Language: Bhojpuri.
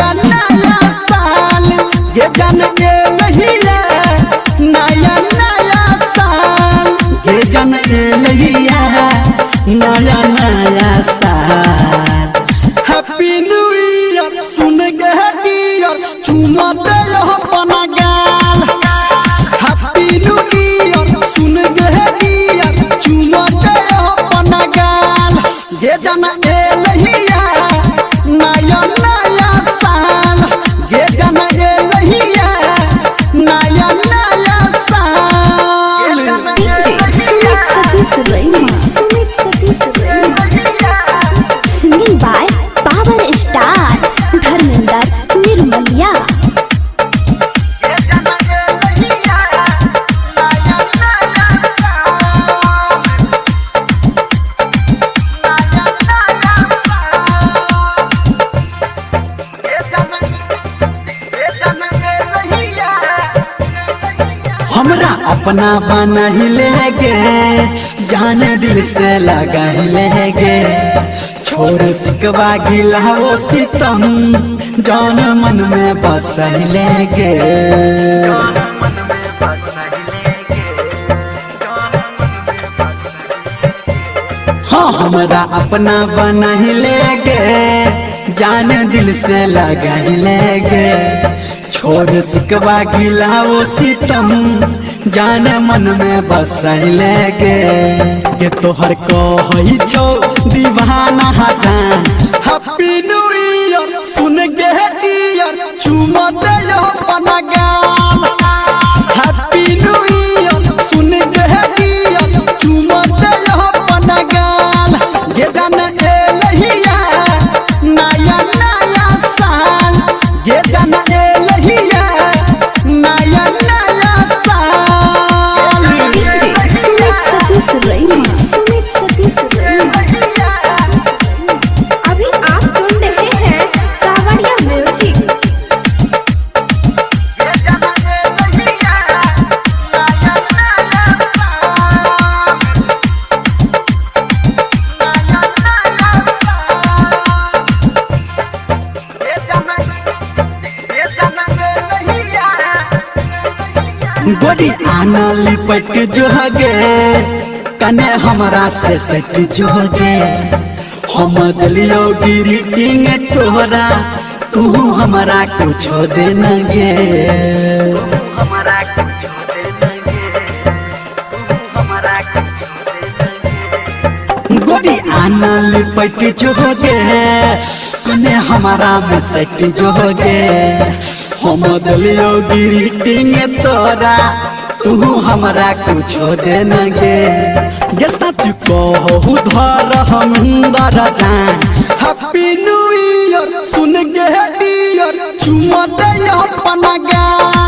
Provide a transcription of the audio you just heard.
नया नया साल ये जन ये नहीं है नया नया साल ये जन ये नहीं है नया नया साल। हैप्पी न्यू ईयर सुन के डियर चुमा दे अपना गाल। हैप्पी न्यू ईयर सुन के डियर चुमा दे अपना गाल ये जन ये नहीं है नया नया साल ये जन ये नहीं है नया नया साल। Singing by Power Star Dharmender Nirmaliya। हमरा अपना बना ही लेगे जान दिल से लगा ही लेगे छोड़ सिकवा गिला वो सितम जान मन में बस ही लेगे। हाँ हमरा अपना बना ही लेगे जान दिल से लगा ही लेगे छोड़ सिकवा गिला वो सितम जान मन में बस लेगे के तोहर कही छो दीवाना जान। हैप्पी न्यू ईयर सुन के डियर चुमा दे अपना गाल। हैप्पी न्यू ईयर सुन के डियर चुमा दे अपना गाल ये जान ए नहीं है नया नया साल ये जान ए नहीं है नया नया साल। अभी आप सुन रहे हैं कावड़िया म्यूजिक। गोरी आना लिपट जो गे कने हमरा से सट जो गे हम दिलियो ग्रीटिंग तोहरा तू हमरा कुछ देना गे। गोरी आना लिपट जो गे कने हमरा में सट जो गे हम दिलियो ग्रीटिंग तोरा तू हमरा कुछ देना गे सच कहू धर हमंदर जान। हैप्पी न्यू ईयर सुन के डियर चुमा दे अपना गाल।